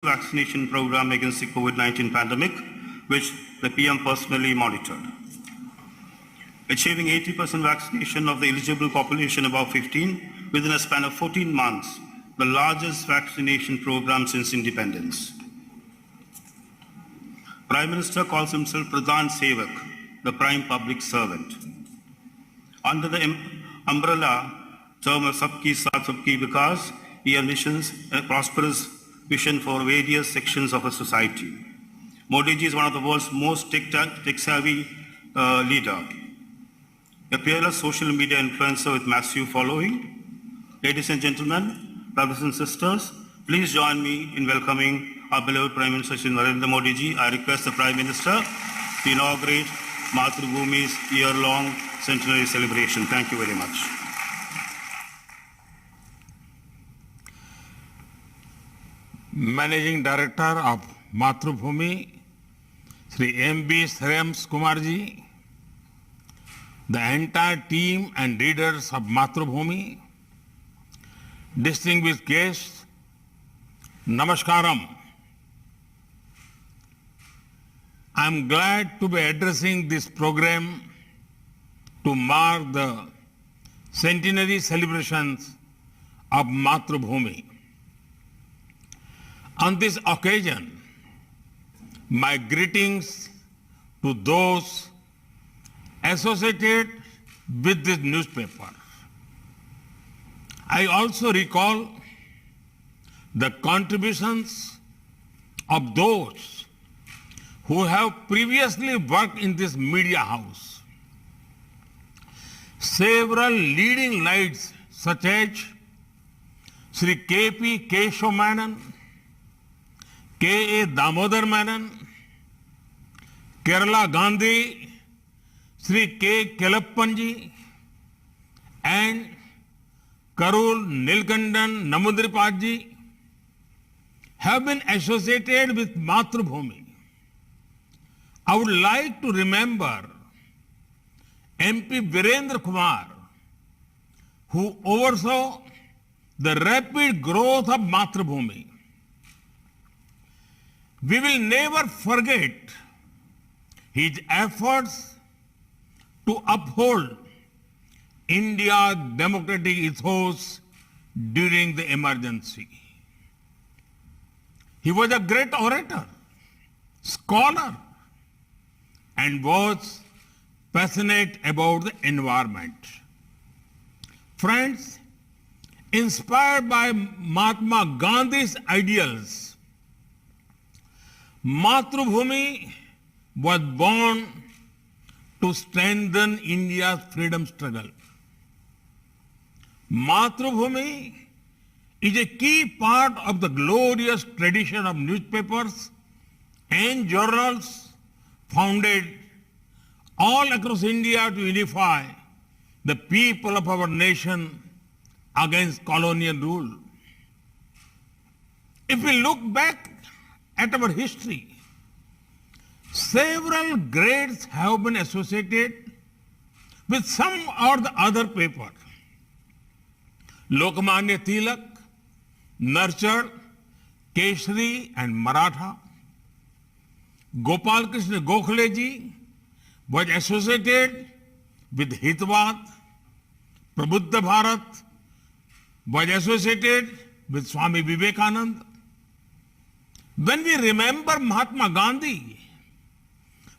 vaccination program against the COVID-19 pandemic, which the PM personally monitored. Achieving 80% vaccination of the eligible population above 15 within a span of 14 months, the largest vaccination program since independence. Prime Minister calls himself Pradhan Sevak, the prime public servant. Under the umbrella term of Sabki Saath Sabki Vikas, he envisions a prosperous vision for various sections of a society. Modi ji is one of the world's most tech-savvy leader, a peerless social media influencer with massive following. Ladies and gentlemen, brothers and sisters, please join me in welcoming our beloved Prime Minister Shri Narendra Modi ji. I request the Prime Minister to inaugurate Mathrubhumi's year-long centenary celebration. Thank you very much. Managing Director of Mathrubhumi, Sri M.B. Shreyams Kumar ji, the entire team and readers of Mathrubhumi, distinguished guests, Namaskaram. I am glad to be addressing this program to mark the centenary celebrations of Mathrubhumi. On this occasion, my greetings to those associated with this newspaper. I also recall the contributions of those who have previously worked in this media house. Several leading lights such as Sri K.P. Keshav Menon, K.A. Damodar Menon, Kerala Gandhi, Sri K. Kelappanji, and Karul Nilkandan Namudripadji have been associated with Mathrubhumi. I would like to remember MP Virendra Kumar, who oversaw the rapid growth of Mathrubhumi. We will never forget his efforts to uphold India's democratic ethos during the emergency. He was a great orator, scholar, and was passionate about the environment. Friends, inspired by Mahatma Gandhi's ideals, Mathrubhumi was born to strengthen India's freedom struggle. Mathrubhumi is a key part of the glorious tradition of newspapers and journals founded all across India to unify the people of our nation against colonial rule. If we look back at our history, several greats have been associated with some or the other paper. Lokmanya Tilak nurtured Keshri and Maratha. Gopal Krishna Gokhale ji was associated with Hitwad. Prabuddha Bharat was associated with Swami Vivekananda. When we remember Mahatma Gandhi,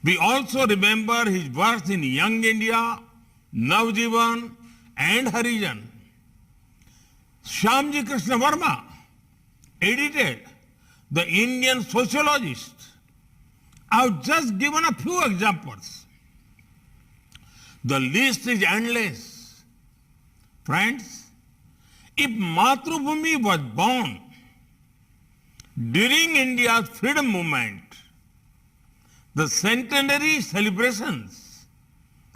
we also remember his works in Young India, Navjivan, and Harijan. Shyamji Krishna Verma edited the Indian Sociologist. I have just given a few examples. The list is endless. Friends, if Mathrubhumi was born during India's freedom movement, the centenary celebrations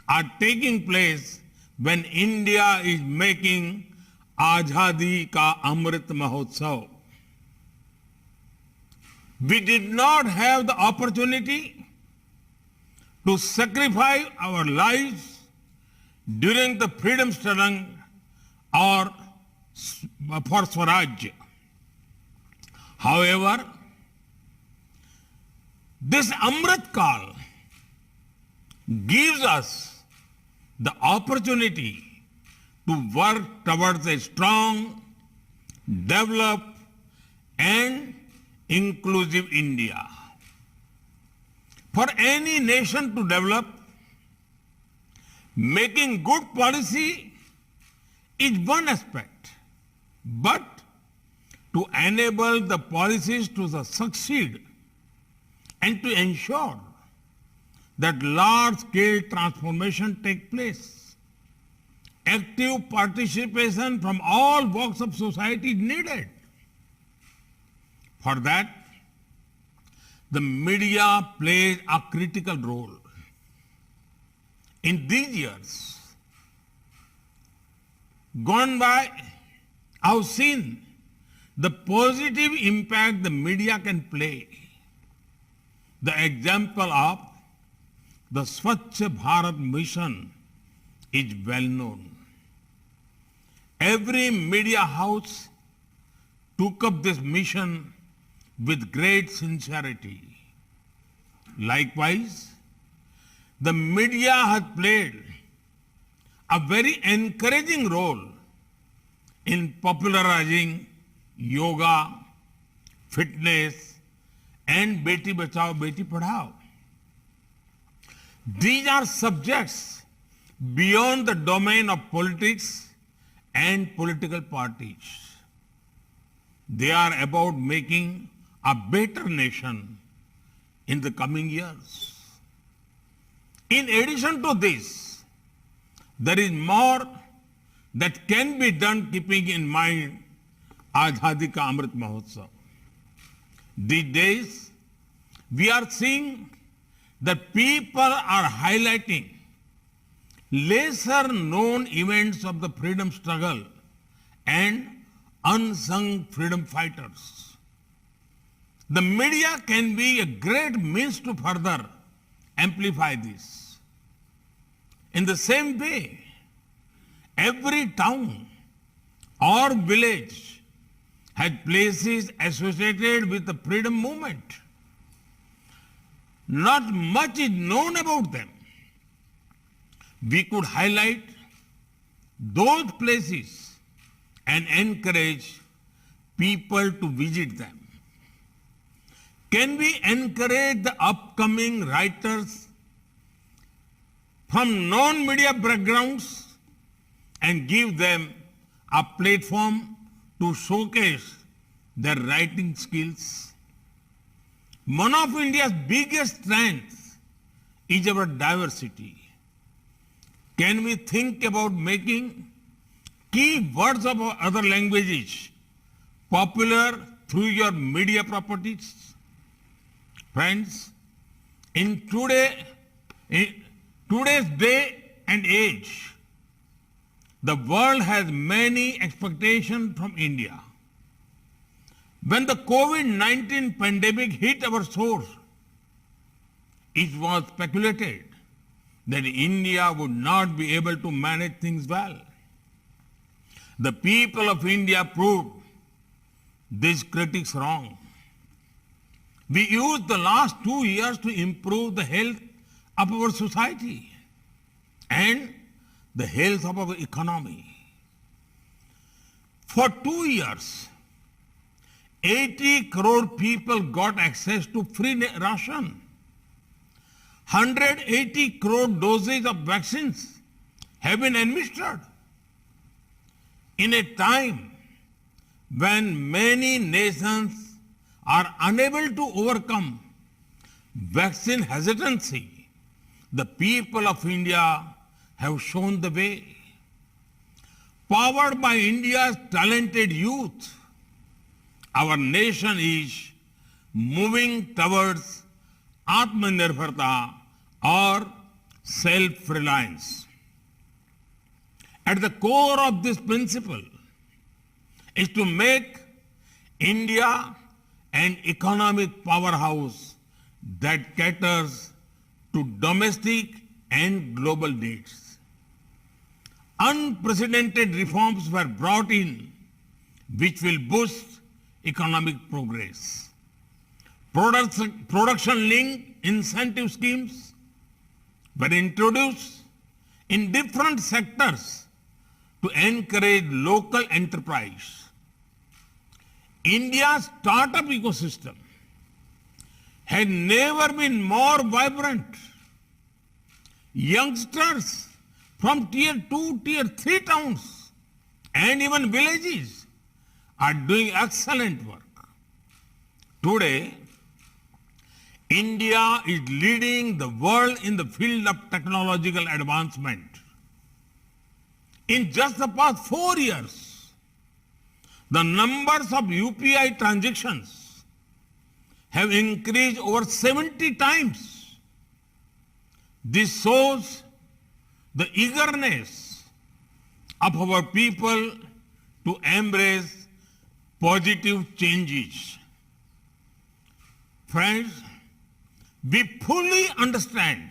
are taking place when India is making Azadi Ka Amrit Mahotsav. We did not have the opportunity to sacrifice our lives during the freedom struggle or for Swaraj. However, This Amrit Kal gives us the opportunity to work towards a strong, developed, and inclusive India. For any nation to develop, making good policy is one aspect, but to enable the policies to succeed and to ensure that large-scale transformation take place, active participation from all walks of society is needed. For that, the media plays a critical role. In these years gone by, I've seen the positive impact the media can play. The example of the Swachh Bharat mission is well known. Every media house took up this mission with great sincerity. Likewise, the media has played a very encouraging role in popularizing yoga, fitness, and Beti Bachao, Beti Padhao. These are subjects beyond the domain of politics and political parties. They are about making a better nation in the coming years. In addition to this, there is more that can be done keeping in mind Azadi Ka Amrit Mahotsav. These days, we are seeing that people are highlighting lesser known events of the freedom struggle and unsung freedom fighters. The media can be a great means to further amplify this. In the same way, every town or village has places associated with the freedom movement. Not much is known about them. We could highlight those places and encourage people to visit them. Can we encourage the upcoming writers from non-media backgrounds and give them a platform to showcase their writing skills? One of India's biggest strengths is our diversity. Can we think about making key words of other languages popular through your media properties? Friends, in today's day and age, the world has many expectations from India. When the COVID-19 pandemic hit our shores, it was speculated that India would not be able to manage things well. The people of India proved these critics wrong. We used the last 2 years to improve the health of our society and the health of our economy. For 2 years, 80 crore people got access to free ration. 180 crore doses of vaccines have been administered. In a time when many nations are unable to overcome vaccine hesitancy, the people of India have shown the way. Powered by India's talented youth, our nation is moving towards Atmanirbharta or self-reliance. At the core of this principle is to make India an economic powerhouse that caters to domestic and global needs. Unprecedented reforms were brought in which will boost economic progress. Production-linked incentive schemes were introduced in different sectors to encourage local enterprise. India's startup ecosystem had never been more vibrant. Youngsters from tier 2, tier 3 towns and even villages are doing excellent work. Today, India is leading the world in the field of technological advancement. In just the past 4 years, the numbers of UPI transactions have increased over 70 times. This shows the eagerness of our people to embrace positive changes. Friends, we fully understand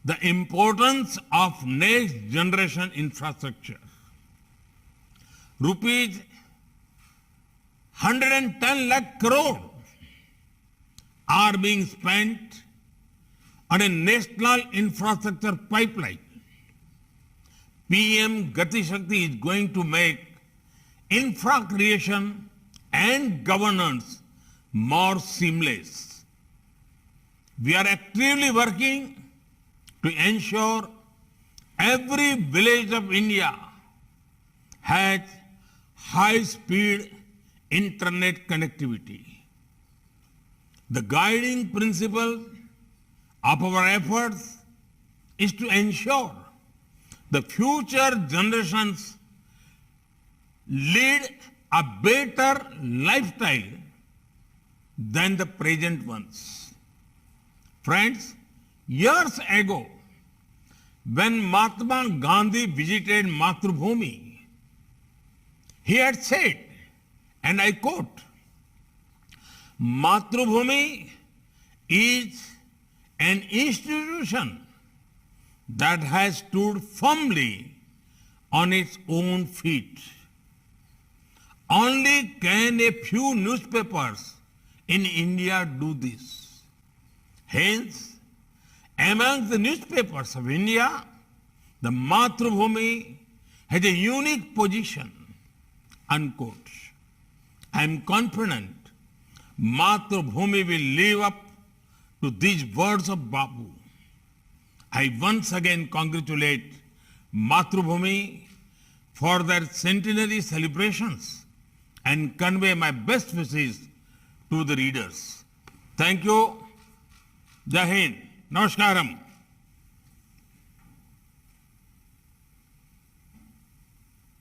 the importance of next generation infrastructure. Rupees 110 lakh crore are being spent on a national infrastructure pipeline. PM Gati Shakti is going to make infra creation and governance more seamless. We are actively working to ensure every village of India has high-speed internet connectivity. The guiding principle of our efforts is to ensure the future generations lead a better lifestyle than the present ones. Friends, years ago, when Mahatma Gandhi visited Mathrubhumi, he had said, and I quote, "Mathrubhumi is an institution that has stood firmly on its own feet. Only can a few newspapers in India do this. Hence, among the newspapers of India, the Mathrubhumi has a unique position," unquote. I am confident Mathrubhumi will live up to these words of Bapu. I once again congratulate Mathrubhumi for their centenary celebrations and convey my best wishes to the readers. Thank you. Jai Hind. Namaskaram.